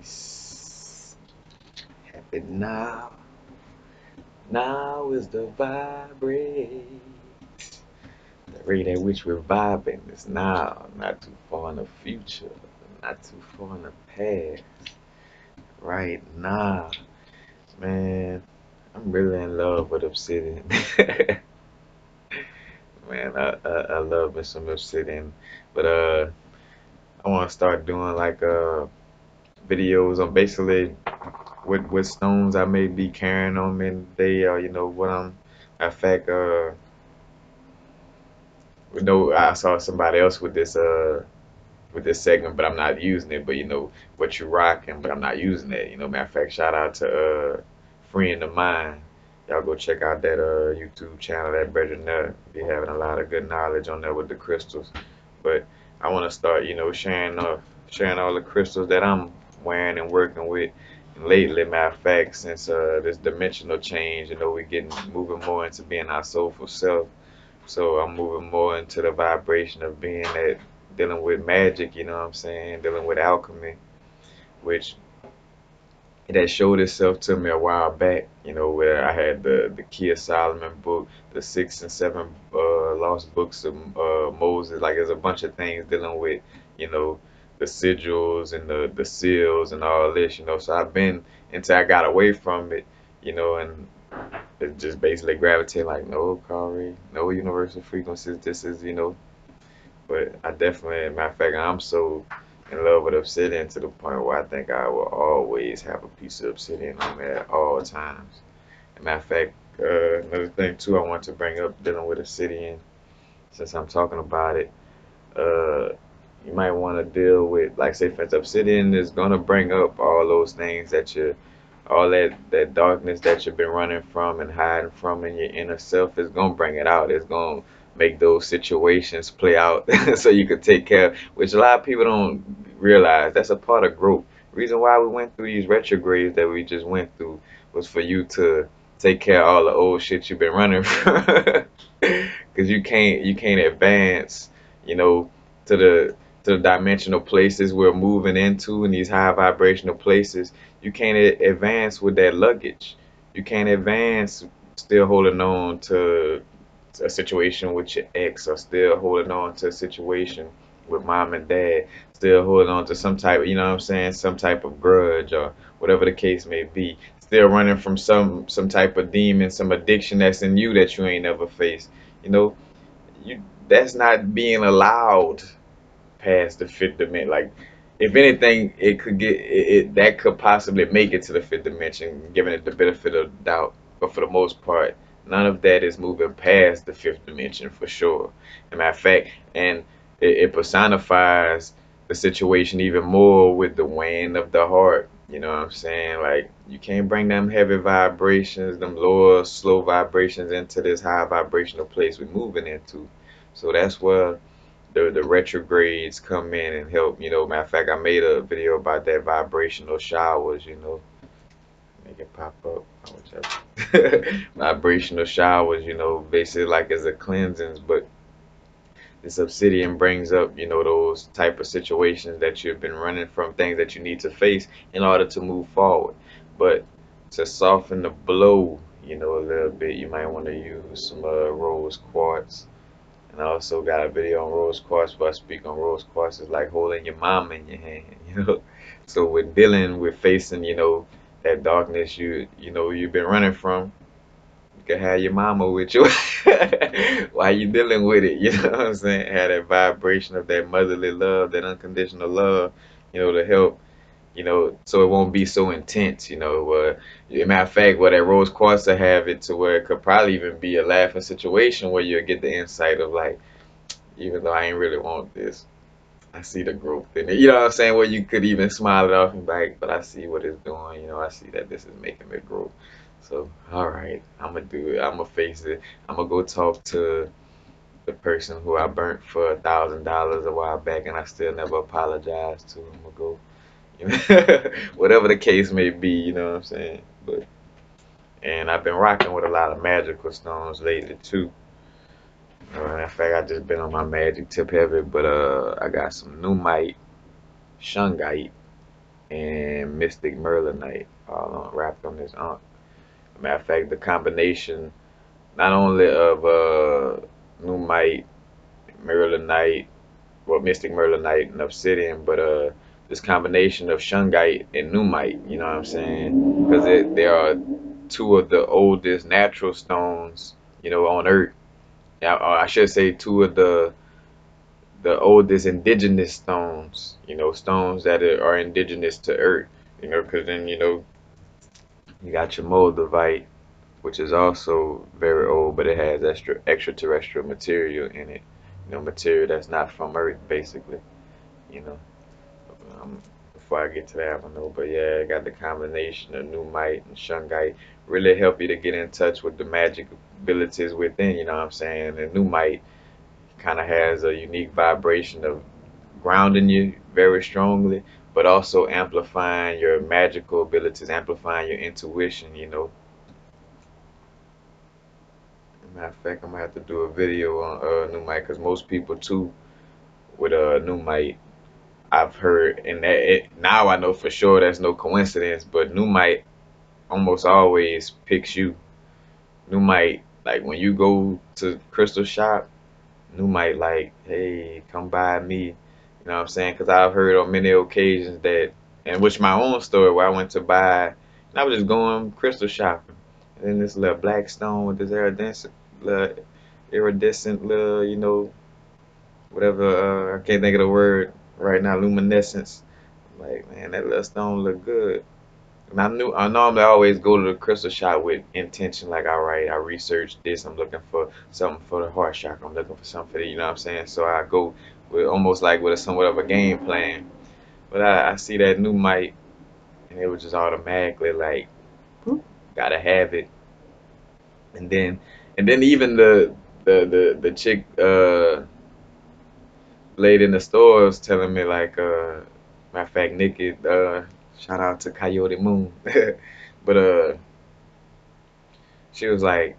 peace. Happy now. Now is the vibrate. The rate at which we're vibing is now, not too far in the future, not too far in the past. Right now, man, I'm really in love with Obsidian. Man, I love me some Obsidian, but I want to start doing like videos on basically what stones I may be carrying on me today, or what I'm. In fact, I saw somebody else with this segment, but I'm not using it. But what you rocking, but I'm not using it. Matter of fact, shout out to friend of mine. Y'all go check out that YouTube channel, that Better Nut. Be having a lot of good knowledge on there with the crystals. But I want to start, sharing all the crystals that I'm wearing and working with. And lately, matter of fact, since this dimensional change, we're getting moving more into being our soulful self. So I'm moving more into the vibration of being that dealing with magic, you know what I'm saying? Dealing with alchemy, which it had showed itself to me a while back, where I had the Key of Solomon book, the six and seven lost books of Moses. Like there's a bunch of things dealing with, you know, the sigils and the seals and all this, So I've been until I got away from it, and it just basically gravitate like no Kari, no universal frequencies. This is, but I definitely, matter of fact, I'm so in love with obsidian to the point where I think I will always have a piece of obsidian on me at all times. And matter of fact, another thing too I want to bring up dealing with obsidian, since I'm talking about it, uh, you might want to deal with, like, say, for instance, obsidian is gonna bring up all those things all that darkness that you've been running from and hiding from in your inner self is gonna bring it out. It's gonna make those situations play out so you can take care, which a lot of people don't realize. That's a part of growth. Reason why we went through these retrogrades that we just went through was for you to take care of all the old shit you've been running from. Because you can't advance, you know, to the dimensional places we're moving into in these high vibrational places. You can't advance with that luggage. You can't advance still holding on to a situation with your ex, or still holding on to a situation with mom and dad, still holding on to some type, you know what I'm saying, some type of grudge or whatever the case may be. Still running from some type of demon, some addiction that's in you that you ain't never faced. You know, you that's not being allowed past the fifth dimension. Like, if anything, it could that could possibly make it to the fifth dimension, giving it the benefit of the doubt. But for the most part, none of that is moving past the fifth dimension for sure. As a matter of fact, and it personifies the situation even more with the weighing of the heart. You know what I'm saying? Like, you can't bring them heavy vibrations, them lower, slow vibrations into this high vibrational place we're moving into. So that's where the retrogrades come in and help. Matter of fact, I made a video about that vibrational showers. Make it pop up. Oh, whichever. Vibrational showers. Basically like as a cleansings, but this obsidian brings up, those type of situations that you've been running from, things that you need to face in order to move forward. But to soften the blow, a little bit, you might want to use some rose quartz. And I also got a video on rose quartz where I speak on rose quartz. It's like holding your mom in your hand. So we're dealing with facing, that darkness you've been running from. You can have your mama with you while you dealing with it. You know what I'm saying? Have that vibration of that motherly love, that unconditional love, to help, so it won't be so intense, matter of fact, where that rose quartz to have it to where it could probably even be a laughing situation where you'll get the insight of like, even though I ain't really want this, I see the growth in it. You know what I'm saying? Where you could even smile it off and be like, but I see what it's doing. I see that this is making me grow. So, all right, I'm gonna do it. I'm gonna face it. I'm gonna go talk to the person who I burnt for $1,000 a while back, and I still never apologized to. I'm gonna go, whatever the case may be. You know what I'm saying? But and I've been rocking with a lot of magical stones lately too. In fact, I just been on my magic tip heavy, but I got some Numite, Shungite, and and mystic merlinite, all on, wrapped on this unk. Matter of fact, the combination not only of Numite, Merlinite, well, Mystic Merlinite and Obsidian, but this combination of Shungite and Numite. You know what I'm saying? Because they are two of the oldest natural stones, on Earth. Yeah, or I should say two of the oldest indigenous stones. Stones that are indigenous to Earth. Because then you got your Moldavite, which is also very old, but it has extraterrestrial material in it. Material that's not from Earth, basically. You know, before I get to that one though, but yeah, I got the combination of Numite and Shungite really help you to get in touch with the magic abilities within. You know what I'm saying? And Numite kind of has a unique vibration of grounding you very strongly, but also amplifying your magical abilities, amplifying your intuition. Matter of fact, I'm gonna have to do a video on new mic because most people too with new mic I've heard, and now I know for sure that's no coincidence. But new mic almost always picks you. New mic, like when you go to crystal shop, new mic like, hey, come by me. You know what I'm saying? Because I've heard on many occasions that, and which my own story where I went to buy, and I was just going crystal shopping, and then this little black stone with this iridescent little, whatever. I can't think of the word right now. Luminescence. Like, man, that little stone look good. And I normally always go to the crystal shop with intention. Like, all right, I researched this. I'm looking for something for the heart chakra. I'm looking for something for the, you know what I'm saying? So I go with almost like with a somewhat of a game plan. But I see that new mic, and it was just automatically like, whoop, gotta have it. And then, even the chick lady in the store was telling me like matter of fact Nikki shout out to Coyote Moon but she was like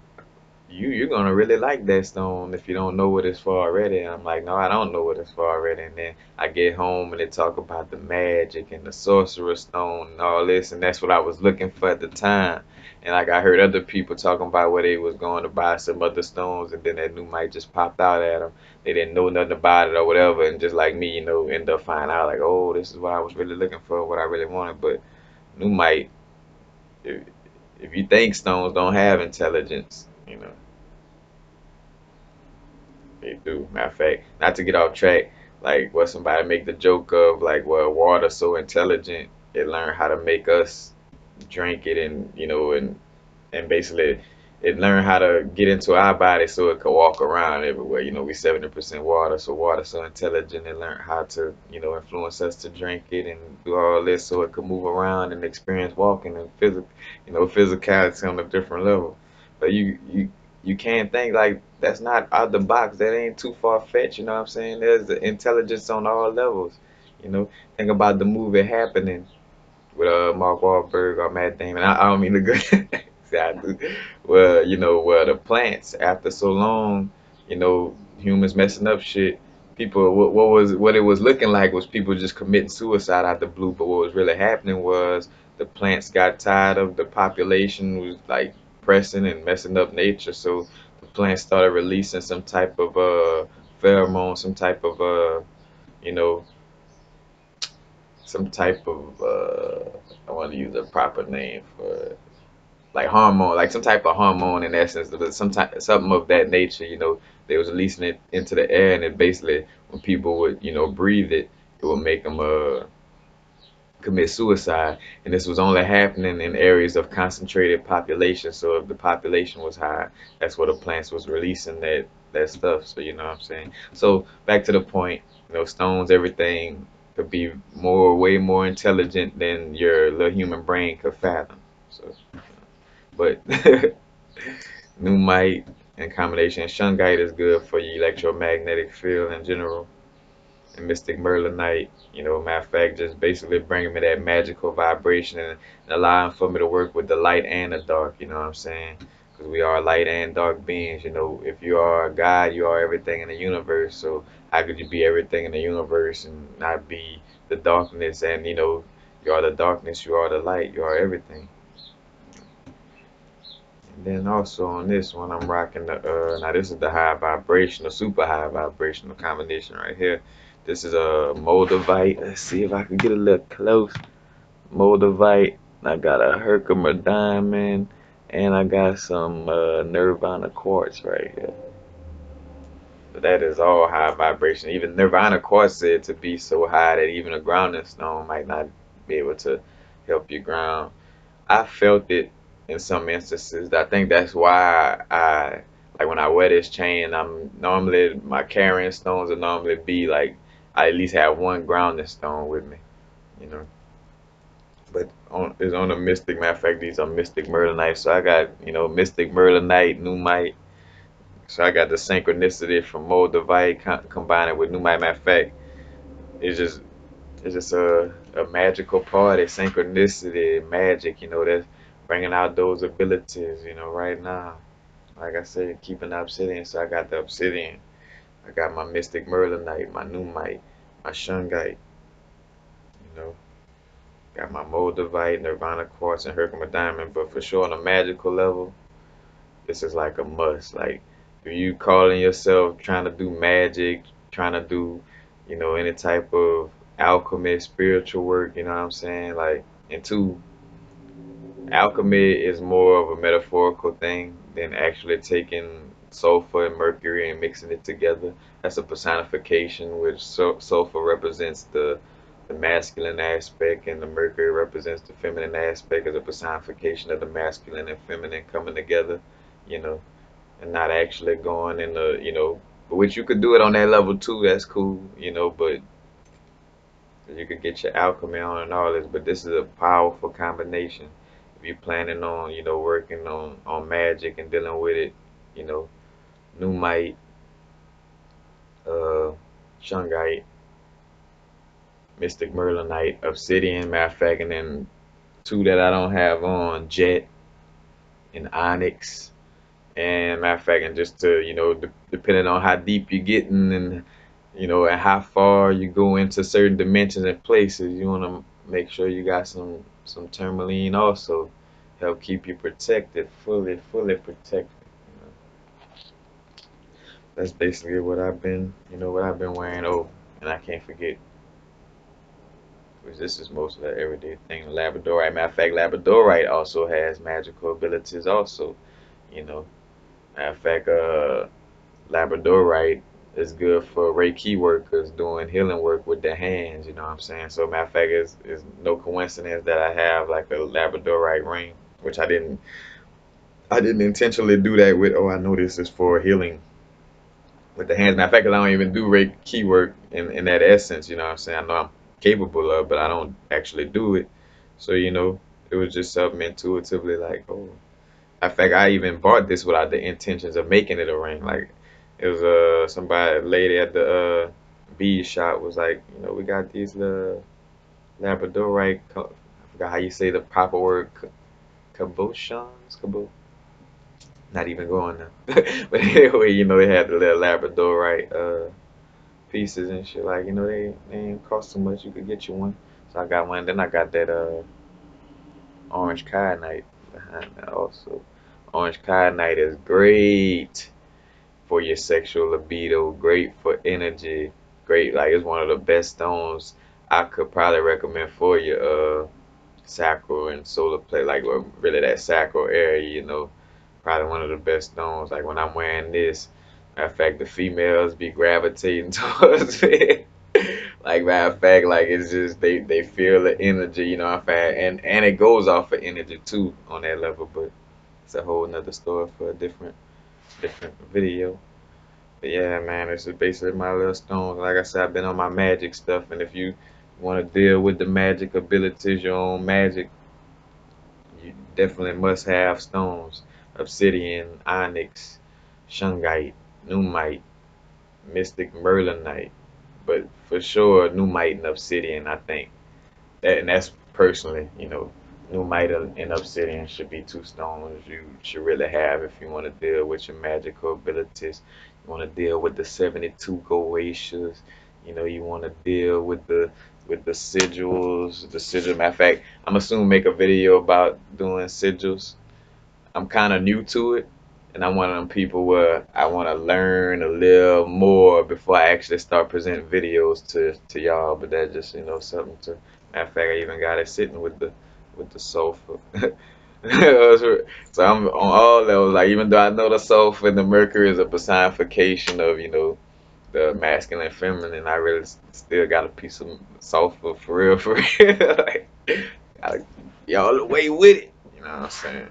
you're gonna really like that stone if you don't know what it's for already. And I'm like, no, I don't know what it's for already. And then I get home and they talk about the magic and the sorcerer's stone and all this, and that's what I was looking for at the time. And like I heard other people talking about where they was going to buy some other stones, and then that new mic just popped out at them. They didn't know nothing about it or whatever, and just like me, end up finding out like, oh, this is what I was really looking for, what I really wanted. But new mic, if, if you think stones don't have intelligence, they do. Matter of fact, not to get off track, like what somebody make the joke of, like, well, water so intelligent, it learned how to make us drink it, and and basically it learned how to get into our body so it could walk around everywhere. We 70% water, so water so intelligent it learned how to influence us to drink it and do all this so it could move around and experience walking and physicality on a different level. But you can't think like that's not out the box. That ain't too far fetched. You know what I'm saying? There's the intelligence on all levels. You know, think about the movie Happening with Mark Wahlberg or Matt Damon. I don't mean to go. See, I do. Well, well, the plants after so long, humans messing up shit. People, what it was looking like was people just committing suicide out the blue. But what was really happening was the plants got tired of the population was like pressing and messing up nature. So the plants started releasing some type of pheromone, some type of you know, some type of I want to use a proper name for it, like hormone, like some type of hormone in essence, but something of that nature. They was releasing it into the air, and it basically when people would breathe it, it would make them commit suicide. And this was only happening in areas of concentrated population. So if the population was high, that's where the plants was releasing that stuff. So you know what I'm saying. So back to the point, stones, everything could be way more intelligent than your little human brain could fathom. So, but Numite in combination, Shungite is good for your electromagnetic field in general, and Mystic Merlinite. Matter of fact, just basically bringing me that magical vibration and allowing for me to work with the light and the dark. You know what I'm saying? Because we are light and dark beings. If you are a God, you are everything in the universe. So how could you be everything in the universe and not be the darkness and You are the darkness, you are the light, you are everything. And then also on this one, I'm rocking the now this is the high vibrational, super high vibrational combination right here. This is a Moldavite. Let's see if I can get a little close. Moldavite. I got a Herkimer diamond, and I got some Nirvana quartz right here. But that is all high vibration. Even Nirvana quartz said to be so high that even a grounding stone might not be able to help you ground. I felt it in some instances. I think that's why I like when I wear this chain. I'm normally my carrying stones will normally be like I at least have one grounding stone with me, you know. But on is on a mystic. Matter of fact, these are mystic merlinite. So I got mystic merlinite, numite. So I got the synchronicity from Moldavite combining with numite. Matter of fact, it's just it's just a magical party, synchronicity, magic. That's bringing out those abilities. Right now, like I said, keeping the obsidian. So I got the obsidian. I got my mystic merlinite, my numite, my shungite. You know. Got my Moldavite, Nirvana quartz, and Herkimer diamond. But for sure, on a magical level, this is like a must. Like, if you calling yourself trying to do magic, trying to do, any type of alchemy, spiritual work, you know what I'm saying? Like, and two, alchemy is more of a metaphorical thing than actually taking sulfur and mercury and mixing it together. That's a personification, which sulfur represents the masculine aspect, and the mercury represents the feminine aspect as a personification of the masculine and feminine coming together, you know, and not actually going in which you could do it on that level too. That's cool, but you could get your alchemy on and all this, but this is a powerful combination. If you're planning on, working on magic and dealing with it, you know, Numite, uh, Shungite, Mystic Merlinite, Obsidian, matter of fact, and then two that I don't have on, Jet and Onyx. And matter of fact, and just to, depending on how deep you're getting and, and how far you go into certain dimensions and places, you want to make sure you got some tourmaline also, help keep you protected, fully protected. You know. That's basically what I've been wearing. Oh, and I can't forget, because this is most of the everyday thing. Labradorite. Matter of fact, Labradorite also has magical abilities also. You know. Matter of fact, Labradorite is good for Reiki workers doing healing work with their hands, you know what I'm saying? So matter of fact, it's no coincidence that I have like a Labradorite ring, which I didn't intentionally do that with. Oh, I know this is for healing with the hands. Matter of fact, I don't even do Reiki work in that essence, you know what I'm saying? I know I'm capable of, but I don't actually do it. So it was just something intuitively like, oh, in fact, I even bought this without the intentions of making it a ring. Like, it was somebody, a lady at the bead shop was like, we got these Labradorite. I forgot how you say the proper word, cabochons, Not even going there. But anyway, they had the little Labradorite pieces and shit. Like, they ain't cost too much. You could get you one. So I got one. Then I got that orange kyanite behind that also. Orange kyanite is great for your sexual libido, great for energy, great, like it's one of the best stones I could probably recommend for your sacral and solar plexus, like well, really that sacral area, probably one of the best stones. Like when I'm wearing this, matter of fact, the females be gravitating towards me. Like matter of fact, like it's just they feel the energy, in fact, and it goes off of energy too on that level, but it's a whole nother story for a different video. But yeah, man, this is basically my little stones. Like I said, I've been on my magic stuff, and if you want to deal with the magic abilities, your own magic, you definitely must have stones: obsidian, onyx, shungite, numite, mystic merlinite. But for sure, numite and obsidian, I think. And that's personally, Numite and Obsidian should be two stones you should really have if you want to deal with your magical abilities. You want to deal with the 72 Goetias. You want to deal with with the sigils, the sigil. Matter of fact, I'm assuming make a video about doing sigils. I'm kind of new to it, and I'm one of them people where I want to learn a little more before I actually start presenting videos to y'all. But that's just something to. Matter of fact, I even got it sitting with the sofa. So I'm on all levels. Like even though I know the sofa and the Mercury is a personification of the masculine and feminine, I really still got a piece of sofa for real, for real. Like, gotta be all the way with it. You know what I'm saying?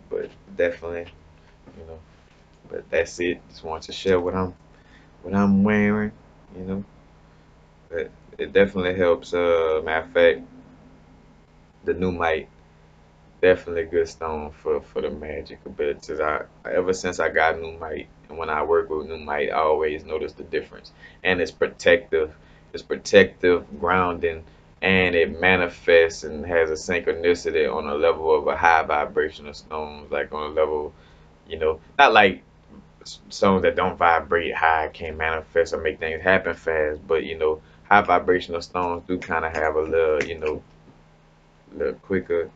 But definitely, you know. But that's it. Just want to share what I'm wearing. You know, but it definitely helps. Matter of fact, the new mic definitely a good stone for the magic abilities. I ever since I got new mic and when I work with new mic, I always notice the difference. And it's protective. It's protective, grounding, and it manifests and has a synchronicity on a level of a high vibrational stone, like on a level, not like songs that don't vibrate high can't manifest or make things happen fast, but high vibrational stones do kind of have a little, little quicker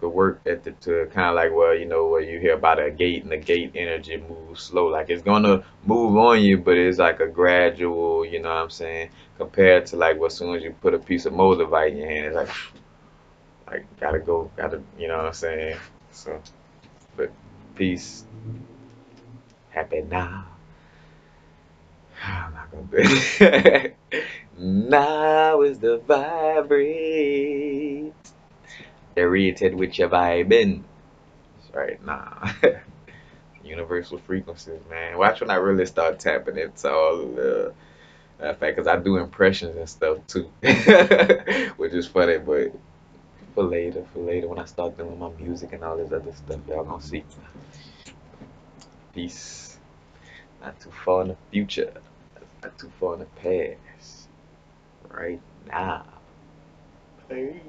work ethic to kind of like where you hear about a gate and the gate energy moves slow, like it's gonna move on you, but it's like a gradual, you know what I'm saying, compared to like, well, as soon as you put a piece of moldavite in your hand, it's like gotta go, gotta, you know what I'm saying. So, but peace, happy now. I'm not gonna do it. Now is the vibrate. The rated with your vibing. That's right now. Universal frequencies, man. Watch when I really start tapping into all of the fact, because I do impressions and stuff too, which is funny. But for later, when I start doing my music and all this other stuff, y'all gonna see. Peace. Not too far in the future. Not too far in the past. Right now. Hey.